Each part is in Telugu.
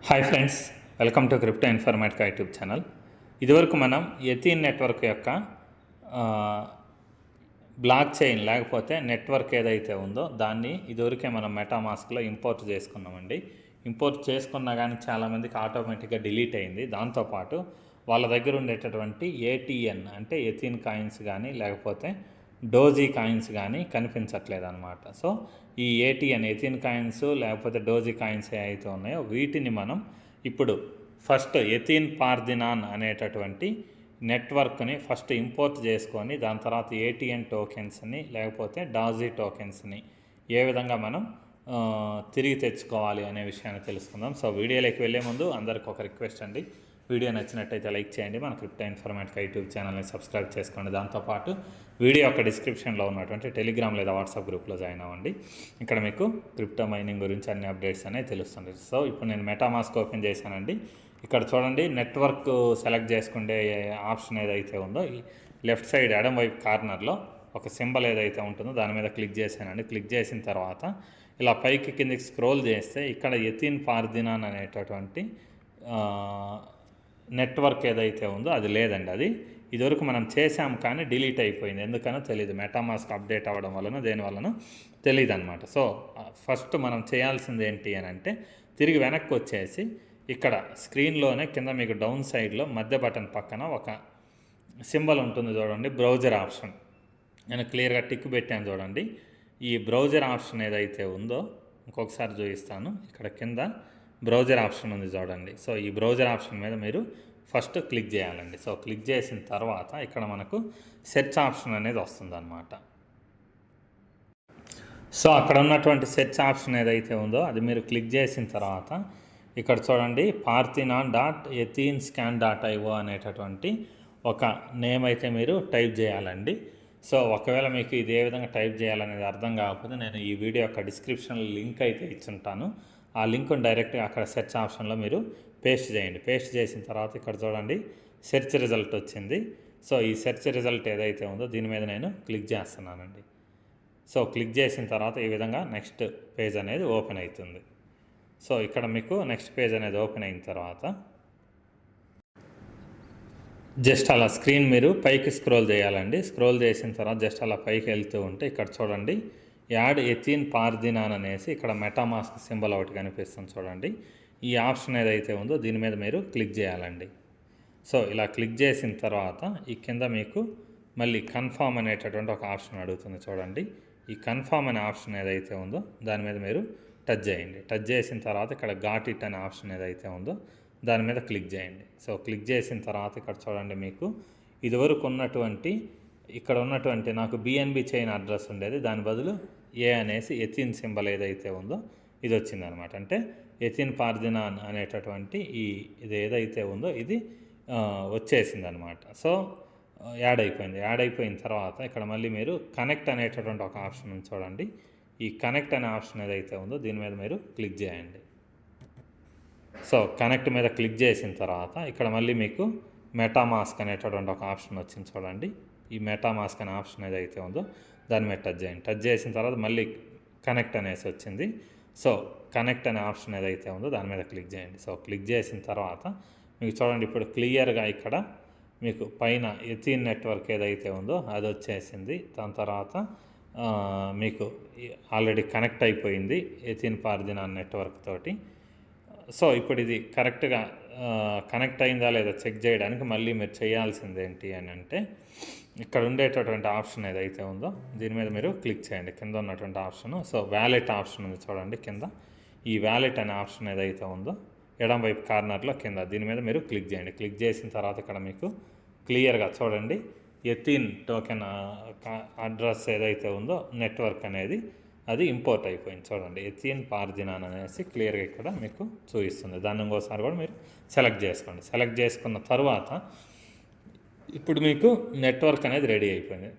Hi friends, welcome to crypto Informatica YouTube channel. ఇదివరకు మనం ఎథీన్ నెట్వర్క్ యొక్క బ్లాక్ చైన్ లేకపోతే నెట్వర్క్ ఏదైతే ఉందో దాన్ని ఇదివరకే మనం మెటామాస్క్లో ఇంపోర్ట్ చేసుకున్నామండి. ఇంపోర్ట్ చేసుకున్నా కానీ చాలామందికి ఆటోమేటిక్గా డిలీట్ అయింది. దాంతోపాటు వాళ్ళ దగ్గర ఉండేటటువంటి ఏటీఎన్ అంటే ఎథీన్ కాయిన్స్ కానీ లేకపోతే డోజీ కాయిన్స్ కానీ కనిపించట్లేదు అనమాట. సో ఈ ఏటీఎన్ ఎథీన్ కాయిన్స్ లేకపోతే డోజీ కాయిన్స్ ఏవైతే ఉన్నాయో వీటిని మనం ఇప్పుడు ఫస్ట్ ఎథీన్ పార్దినాన్ అనేటటువంటి నెట్వర్క్ని ఫస్ట్ ఇంపోర్ట్ చేసుకొని దాని తర్వాత ఏటీఎన్ టోకెన్స్ని లేకపోతే డాజీ టోకెన్స్ని ఏ విధంగా మనం తిరిగి తెచ్చుకోవాలి అనే విషయాన్ని తెలుసుకుందాం. సో వీడియోలోకి వెళ్ళే ముందు అందరికి ఒక రిక్వెస్ట్ అండి, వీడియో నచ్చినట్టయితే లైక్ చేయండి, మన క్రిప్టో ఇన్ఫర్మేటికా యూట్యూబ్ ఛానల్ని సబ్స్క్రైబ్ చేసుకోండి. దాంతోపాటు వీడియో యొక్క డిస్క్రిప్షన్లో ఉన్నటువంటి టెలిగ్రామ్ లేదా వాట్సాప్ గ్రూప్లో జాయిన్ అవ్వండి. ఇక్కడ మీకు క్రిప్టో మైనింగ్ గురించి అన్ని అప్డేట్స్ అనేవి తెలుస్తుంది. సో ఇప్పుడు నేను మెటామాస్క్ ఓపెన్ చేశానండి. ఇక్కడ చూడండి, నెట్వర్క్ సెలెక్ట్ చేసుకునే ఆప్షన్ ఏదైతే ఉందో ఈ లెఫ్ట్ సైడ్ ఎడం వైపు కార్నర్లో ఒక సింబల్ ఏదైతే ఉంటుందో దాని మీద క్లిక్ చేశానండి. క్లిక్ చేసిన తర్వాత ఇలా పైకి కిందకి స్క్రోల్ చేస్తే ఇక్కడ ఎథీన్ పార్దినాన్ అనేటటువంటి నెట్వర్క్ ఏదైతే ఉందో అది లేదండి. అది ఇదివరకు మనం చేసాం కానీ డిలీట్ అయిపోయింది, ఎందుకనో తెలియదు. మెటామాస్క్ అప్డేట్ అవ్వడం వలన దేని వలన తెలియదు అనమాట. సో ఫస్ట్ మనం చేయాల్సింది ఏంటి అని అంటే తిరిగి వెనక్కి వచ్చేసి ఇక్కడ స్క్రీన్లోనే కింద మీకు డౌన్ సైడ్లో మధ్య బటన్ పక్కన ఒక సింబల్ ఉంటుంది చూడండి, బ్రౌజర్ ఆప్షన్. నేను క్లియర్గా టిక్ పెట్టాను చూడండి. ఈ బ్రౌజర్ ఆప్షన్ ఏదైతే ఉందో ఇంకొకసారి చూపిస్తాను. ఇక్కడ కింద బ్రౌజర్ ఆప్షన్ ఉంది చూడండి. సో ఈ బ్రౌజర్ ఆప్షన్ మీద మీరు ఫస్ట్ క్లిక్ చేయాలండి. సో క్లిక్ చేసిన తర్వాత ఇక్కడ మనకు సెర్చ్ ఆప్షన్ అనేది వస్తుందన్నమాట. సో అక్కడ ఉన్నటువంటి సెర్చ్ ఆప్షన్ ఏదైతే ఉందో అది మీరు క్లిక్ చేసిన తర్వాత ఇక్కడ చూడండి, parthenon.ethene-scan.io అనేటటువంటి ఒక నేమ్ అయితే మీరు టైప్ చేయాలండి. సో ఒకవేళ మీకు ఇది ఏ విధంగా టైప్ చేయాలనేది అర్థం కాకపోతే నేను ఈ వీడియో యొక్క డిస్క్రిప్షన్లో లింక్ అయితే ఇచ్చుంటాను. ఆ లింక్ను డైరెక్ట్గా అక్కడ సెర్చ్ ఆప్షన్లో మీరు పేస్ట్ చేయండి. పేస్ట్ చేసిన తర్వాత ఇక్కడ చూడండి సెర్చ్ రిజల్ట్ వచ్చింది. సో ఈ సెర్చ్ రిజల్ట్ ఏదైతే ఉందో దీని మీద నేను క్లిక్ చేస్తున్నానండి. సో క్లిక్ చేసిన తర్వాత ఈ విధంగా నెక్స్ట్ పేజ్ అనేది ఓపెన్ అవుతుంది. సో ఇక్కడ మీకు నెక్స్ట్ పేజ్ అనేది ఓపెన్ అయిన తర్వాత జస్ట్ అలా స్క్రీన్ మీరు పైకి స్క్రోల్ చేయాలండి. స్క్రోల్ చేసిన తర్వాత జస్ట్ అలా పైకి వెళ్తూ ఉంటే ఇక్కడ చూడండి యాడ్ ఎథీన్ పార్దినాన్ అనేసి ఇక్కడ మెటామాస్క్ సింబల్ ఒకటి కనిపిస్తుంది చూడండి. ఈ ఆప్షన్ ఏదైతే ఉందో దీని మీద మీరు క్లిక్ చేయాలండి. సో ఇలా క్లిక్ చేసిన తర్వాత ఈ కింద మీకు మళ్ళీ కన్ఫర్మ్ అనేటటువంటి ఒక ఆప్షన్ అడుగుతుంది చూడండి. ఈ కన్ఫర్మ్ అనే ఆప్షన్ ఏదైతే ఉందో దాని మీద మీరు టచ్ చేయండి. టచ్ చేసిన తర్వాత ఇక్కడ గాట్ ఇట్ అనే ఆప్షన్ ఏదైతే ఉందో దాని మీద క్లిక్ చేయండి. సో క్లిక్ చేసిన తర్వాత ఇక్కడ చూడండి మీకు ఇదివరకు ఉన్నటువంటి ఇక్కడ ఉన్నటువంటి నాకు బిఎన్బి చైన్ అడ్రస్ ఉండేది, దాని బదులు ఏ అనేసి ఎథీన్ సింబల్ ఏదైతే ఉందో ఇది వచ్చిందనమాట. అంటే ఎథీన్ పార్దినాన్ అనేటటువంటి ఇది ఏదైతే ఉందో ఇది వచ్చేసిందనమాట. సో యాడ్ అయిపోయింది. యాడ్ అయిపోయిన తర్వాత ఇక్కడ మళ్ళీ మీరు కనెక్ట్ అనేటటువంటి ఒక ఆప్షన్ ఉంది చూడండి. ఈ కనెక్ట్ అనే ఆప్షన్ ఏదైతే ఉందో దీని మీద మీరు క్లిక్ చేయండి. సో కనెక్ట్ మీద క్లిక్ చేసిన తర్వాత ఇక్కడ మళ్ళీ మీకు మెటామాస్క్ అనేటటువంటి ఒక ఆప్షన్ వచ్చింది చూడండి. ఈ మెటామాస్క్ అనే ఆప్షన్ ఏదైతే ఉందో దాని మీద టచ్ చేయండి. టచ్ చేసిన తర్వాత మళ్ళీ కనెక్ట్ అనేసి వచ్చింది. సో కనెక్ట్ అనే ఆప్షన్ ఏదైతే ఉందో దాని మీద క్లిక్ చేయండి. సో క్లిక్ చేసిన తర్వాత మీకు చూడండి ఇప్పుడు క్లియర్గా ఇక్కడ మీకు పైన ఎథీన్ నెట్వర్క్ ఏదైతే ఉందో అది వచ్చేసింది. దాని తర్వాత మీకు ఆల్రెడీ కనెక్ట్ అయిపోయింది ఎథీన్ పార్దినాన్ నెట్వర్క్ తోటి. సో ఇప్పుడు ఇది కరెక్ట్గా కనెక్ట్ అయిందా లేదా చెక్ చేయడానికి మళ్ళీ మీరు చేయాల్సింది ఏంటి అని అంటే ఇక్కడ ఉండేటటువంటి ఆప్షన్ ఏదైతే ఉందో దీని మీద మీరు క్లిక్ చేయండి. కింద ఉన్నటువంటి ఆప్షన్, సో వ్యాలెట్ ఆప్షన్ ఉంది చూడండి కింద. ఈ వ్యాలెట్ అనే ఆప్షన్ ఏదైతే ఉందో ఎడం వైపు కార్నర్లో కింద దీని మీద మీరు క్లిక్ చేయండి. క్లిక్ చేసిన తర్వాత ఇక్కడ మీకు క్లియర్గా చూడండి ఎథీన్ టోకెన్ అడ్రస్ ఏదైతే ఉందో నెట్వర్క్ అనేది అది ఇంపోర్ట్ అయిపోయింది చూడండి. ఎథీన్ పార్దినాన్ అనేసి క్లియర్గా ఇక్కడ మీకు చూపిస్తుంది. దాన్ని ఇంకోసారి కూడా మీరు సెలెక్ట్ చేసుకోండి. సెలెక్ట్ చేసుకున్న తర్వాత ఇప్పుడు మీకు నెట్వర్క్ అనేది రెడీ అయిపోయింది.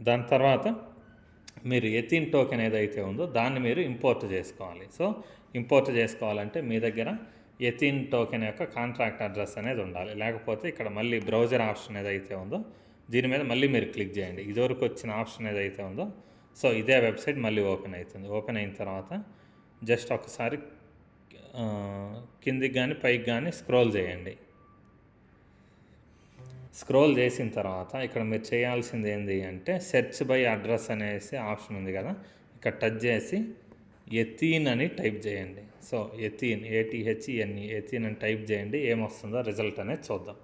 దాని తర్వాత మీరు ఎథీన్ టోకెన్ ఏదైతే ఉందో దాన్ని మీరు ఇంపోర్ట్ చేసుకోవాలి. సో ఇంపోర్ట్ చేసుకోవాలంటే మీ దగ్గర ఎథీన్ టోకెన్ యొక్క కాంట్రాక్ట్ అడ్రస్ అనేది ఉండాలి. లేకపోతే ఇక్కడ మళ్ళీ బ్రౌజర్ ఆప్షన్ ఏదైతే ఉందో దీని మీద మళ్ళీ మీరు క్లిక్ చేయండి. ఇదివరకు వచ్చిన ఆప్షన్ ఏదైతే ఉందో సో ఇదే వెబ్సైట్ మళ్ళీ ఓపెన్ అవుతుంది. ఓపెన్ అయిన తర్వాత జస్ట్ ఒకసారి కిందికి కానీ పైకి కానీ స్క్రోల్ చేయండి. స్క్రోల్ చేసిన తర్వాత ఇక్కడ మీరు చేయాల్సింది ఏంటి అంటే సెర్చ్ బై అడ్రస్ అనేసి ఆప్షన్ ఉంది కదా, ఇక్కడ టచ్ చేసి ఎథీన్ అని టైప్ చేయండి. సో ఎథీన్ ATHENE ఎథీన్ అని టైప్ చేయండి. ఏమొస్తుందో రిజల్ట్ అనేది చూద్దాం.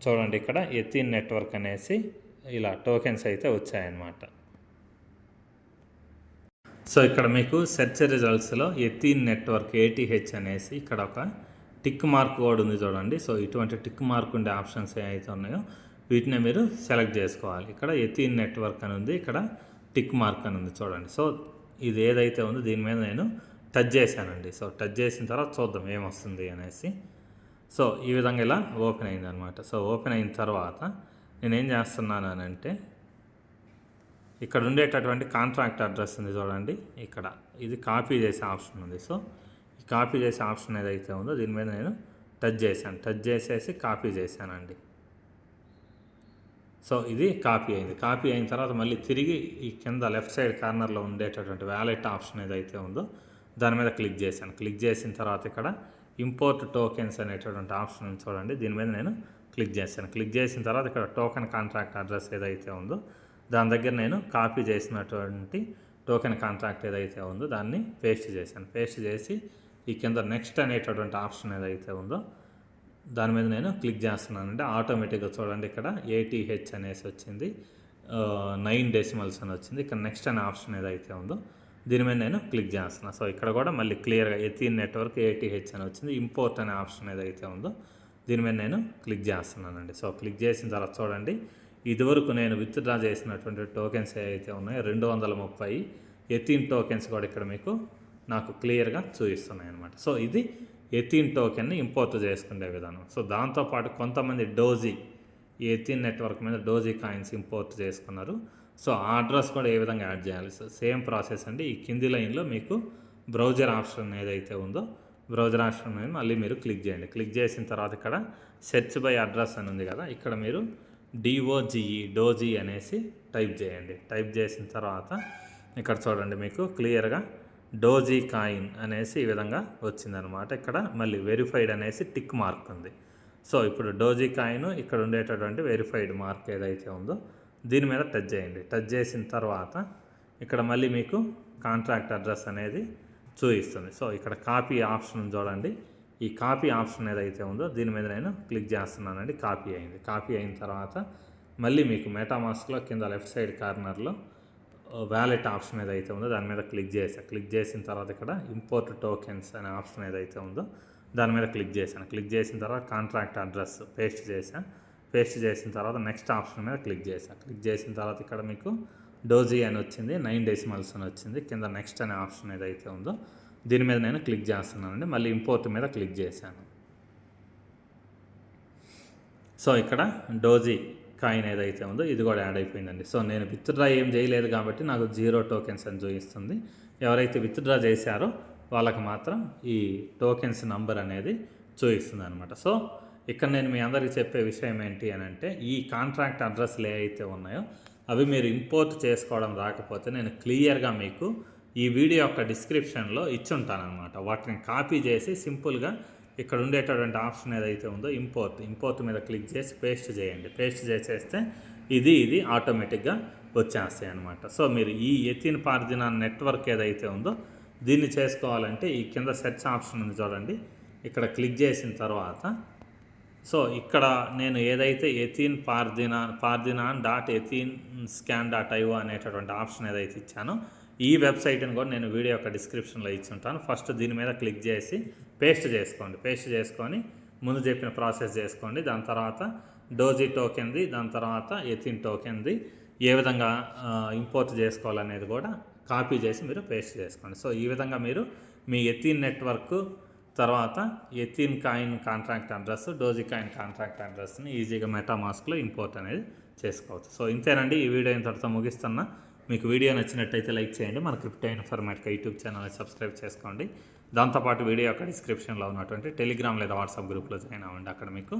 చూడండి, ఇక్కడ ఎథీన్ నెట్వర్క్ అనేసి ఇలా టోకెన్స్ అయితే వచ్చాయన్నమాట. సో ఇక్కడ మీకు సెర్చ్ రిజల్ట్స్లో ఎథీన్ నెట్వర్క్ ATH అనేసి ఇక్కడ ఒక టిక్ మార్క్ కూడా ఉంది చూడండి. సో ఇటువంటి టిక్ మార్క్ ఉండే ఆప్షన్స్ ఏవైతే ఉన్నాయో వీటిని మీరు సెలెక్ట్ చేసుకోవాలి. ఇక్కడ ఎథీన్ నెట్వర్క్ అని ఉంది, ఇక్కడ టిక్ మార్క్ అని ఉంది చూడండి. సో ఇది ఏదైతే ఉందో దీని మీద నేను టచ్ చేశానండి. సో టచ్ చేసిన తర్వాత చూద్దాం ఏమొస్తుంది అనేసి. సో ఈ విధంగా ఇలా ఓపెన్ అయిందనమాట. సో ఓపెన్ అయిన తర్వాత నేనేం చేస్తున్నాను అని అంటే ఇక్కడ ఉండేటటువంటి కాంట్రాక్ట్ అడ్రస్ ఉంది చూడండి, ఇక్కడ ఇది కాపీ చేసే ఆప్షన్ ఉంది. సో ఈ కాపీ చేసే ఆప్షన్ ఏదైతే ఉందో దీని మీద నేను టచ్ చేశాను. టచ్ చేసేసి కాపీ చేశానండి. సో ఇది కాపీ అయింది. కాపీ అయిన తర్వాత మళ్ళీ తిరిగి ఈ కింద లెఫ్ట్ సైడ్ కార్నర్లో ఉండేటటువంటి వ్యాలెట్ ఆప్షన్ ఏదైతే ఉందో దాని మీద క్లిక్ చేశాను. క్లిక్ చేసిన తర్వాత ఇక్కడ ఇంపోర్ట్ టోకెన్స్ అనేటటువంటి ఆప్షన్ ఉంది చూడండి, దీని మీద నేను క్లిక్ చేశాను. క్లిక్ చేసిన తర్వాత ఇక్కడ టోకెన్ కాంట్రాక్ట్ అడ్రస్ ఏదైతే ఉందో దాని దగ్గర నేను కాపీ చేసినటువంటి టోకెన్ కాంట్రాక్ట్ ఏదైతే ఉందో దాన్ని పేస్ట్ చేశాను. పేస్ట్ చేసి ఈ కింద నెక్స్ట్ అనేటటువంటి ఆప్షన్ ఏదైతే ఉందో దాని మీద నేను క్లిక్ చేస్తున్నానంటే ఆటోమేటిక్గా చూడండి ఇక్కడ ATH అనేసి వచ్చింది, 9 డెసిమల్స్ అని వచ్చింది. ఇక్కడ నెక్స్ట్ అనే ఆప్షన్ ఏదైతే ఉందో దీని మీద నేను క్లిక్ చేస్తున్నాను. సో ఇక్కడ కూడా మళ్ళీ క్లియర్గా ఎథీన్ నెట్వర్క్ ATH అని వచ్చింది. ఇంపోర్ట్ అనే ఆప్షన్ ఏదైతే ఉందో దీని మీద నేను క్లిక్ చేస్తున్నానండి. సో క్లిక్ చేసిన తర్వాత చూడండి, ఇదివరకు నేను విత్డ్రా చేసినటువంటి టోకెన్స్ ఏవైతే ఉన్నాయో 230 ఎథీన్ టోకెన్స్ కూడా ఇక్కడ మీకు నాకు క్లియర్గా చూపిస్తున్నాయి అనమాట. సో ఇది ఎథీన్ టోకెన్ని ఇంపోర్ట్ చేసుకునే విధానం. సో దాంతోపాటు కొంతమంది డోజీ ఈ ఎథీన్ నెట్వర్క్ మీద డోజీ కాయిన్స్ ఇంపోర్ట్ చేసుకున్నారు. సో ఆ అడ్రస్ కూడా ఏ విధంగా యాడ్ చేయాలి, సో సేమ్ ప్రాసెస్ అండి. ఈ కింది లైన్లో మీకు బ్రౌజర్ ఆప్షన్ ఏదైతే ఉందో బ్రౌజర్ ఆప్షన్ మీద మళ్ళీ మీరు క్లిక్ చేయండి. క్లిక్ చేసిన తర్వాత ఇక్కడ సెర్చ్ బై అడ్రస్ అని ఉంది కదా, ఇక్కడ మీరు డోజీ అనేసి టైప్ చేయండి. టైప్ చేసిన తర్వాత ఇక్కడ చూడండి మీకు క్లియర్గా డోజీ కాయిన్ అనేసి ఈ విధంగా వచ్చిందనమాట. ఇక్కడ మళ్ళీ వెరిఫైడ్ అనేసి టిక్ మార్క్ ఉంది. సో ఇప్పుడు డోజీ కాయిన్ ఇక్కడ ఉండేటటువంటి వెరిఫైడ్ మార్క్ ఏదైతే ఉందో దీని మీద టచ్ చేయండి. టచ్ చేసిన తర్వాత ఇక్కడ మళ్ళీ మీకు కాంట్రాక్ట్ అడ్రస్ అనేది చూపిస్తుంది. సో ఇక్కడ కాపీ ఆప్షన్ చూడండి, ఈ కాపీ ఆప్షన్ ఏదైతే ఉందో దీని మీద నేను క్లిక్ చేస్తున్నానండి. కాపీ అయింది. కాపీ అయిన తర్వాత మళ్ళీ మీకు మెటామాస్క్లో కింద లెఫ్ట్ సైడ్ కార్నర్లో వ్యాలెట్ ఆప్షన్ ఏదైతే ఉందో దాని మీద క్లిక్ చేశాను. క్లిక్ చేసిన తర్వాత ఇక్కడ ఇంపోర్ట్ టోకెన్స్ అనే ఆప్షన్ ఏదైతే ఉందో దాని మీద క్లిక్ చేశాను. క్లిక్ చేసిన తర్వాత కాంట్రాక్ట్ అడ్రస్ పేస్ట్ చేశాను. పేస్ట్ చేసిన తర్వాత నెక్స్ట్ ఆప్షన్ మీద క్లిక్ చేశాను. క్లిక్ చేసిన తర్వాత ఇక్కడ మీకు డోజీ అని వచ్చింది, 9 డెసిమల్స్ అని వచ్చింది. కింద నెక్స్ట్ అనే ఆప్షన్ ఏదైతే ఉందో దీని మీద నేను క్లిక్ చేస్తున్నానండి. మళ్ళీ ఇంపోర్ట్ మీద క్లిక్ చేశాను. సో ఇక్కడ డోజీ కాయిన్ ఏదైతే ఉందో ఇది కూడా యాడ్ అయిపోయిందండి. సో నేను విత్డ్రా ఏం చేయలేదు కాబట్టి నాకు 0 టోకెన్స్ అని చూపిస్తుంది. ఎవరైతే విత్డ్రా చేశారో వాళ్ళకి మాత్రం ఈ టోకెన్స్ నంబర్ అనేది చూపిస్తుంది అనమాట. సో ఇక్కడ నేను మీ అందరికీ చెప్పే విషయం ఏంటి అని అంటే ఈ కాంట్రాక్ట్ అడ్రస్లు ఏవైతే ఉన్నాయో అవి మీరు ఇంపోర్ట్ చేసుకోవడం రాకపోతే నేను క్లియర్గా మీకు ఈ వీడియో యొక్క డిస్క్రిప్షన్లో ఇచ్చుంటానమాట. వాటిని కాపీ చేసి సింపుల్గా ఇక్కడ ఉండేటటువంటి ఆప్షన్ ఏదైతే ఉందో ఇంపోర్ట్ మీద క్లిక్ చేసి పేస్ట్ చేయండి. పేస్ట్ చేసేస్తే ఇది ఆటోమేటిక్గా వచ్చేస్తాయి అనమాట. సో మీరు ఈ ఎథీన్ పార్థినాన్ నెట్వర్క్ ఏదైతే ఉందో దీన్ని చేసుకోవాలంటే ఈ కింద సెర్చ్ ఆప్షన్ ఉంది చూడండి, ఇక్కడ క్లిక్ చేసిన తర్వాత సో ఇక్కడ నేను ఏదైతే ఎథీన్ pardinan.ethinscan.io అనేటటువంటి ఆప్షన్ ఏదైతే ఇచ్చానో ఈ వెబ్సైట్ని కూడా నేను వీడియో యొక్క డిస్క్రిప్షన్లో ఇచ్చుంటాను. ఫస్ట్ దీని మీద క్లిక్ చేసి పేస్ట్ చేసుకోండి. పేస్ట్ చేసుకొని ముందు చెప్పిన ప్రాసెస్ చేసుకోండి. దాని తర్వాత డోజీ టోకెన్ది, దాని తర్వాత ఎథీన్ టోకెన్ది ఏ విధంగా ఇంపోర్ట్ చేసుకోవాలనేది కూడా కాపీ చేసి మీరు పేస్ట్ చేసుకోండి. సో ఈ విధంగా మీరు మీ ఎథీన్ నెట్వర్క్ తర్వాత ఎథీన్ coin contract address, doge coin contract అడ్రస్ని ఈజీగా మెటామాస్క్లో ఇంపోర్ట్ అనేది చేసుకోవచ్చు. సో ఇంతేనండి, ఈ వీడియో ఇంతటితో ముగిస్తున్నా. మీకు వీడియో నచ్చినట్టయితే లైక్ చేయండి. మన క్రిప్టో ఇన్ఫర్మేటిక్ యూట్యూబ్ ఛానల్ని సబ్స్క్రైబ్ చేసుకోండి. దాంతోపాటు వీడియో యొక్క డిస్క్రిప్షన్లో ఉన్నటువంటి టెలిగ్రామ్ లేదా వాట్సాప్ గ్రూప్లో జాయిన్ అవ్వండి. అక్కడ మీకు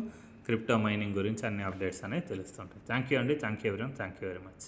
క్రిప్టో మైనింగ్ గురించి అన్ని అప్డేట్స్ అనేవి తెలుస్తుంటాయి. థ్యాంక్ యూ అండి. Thank you everyone. Thank you very much.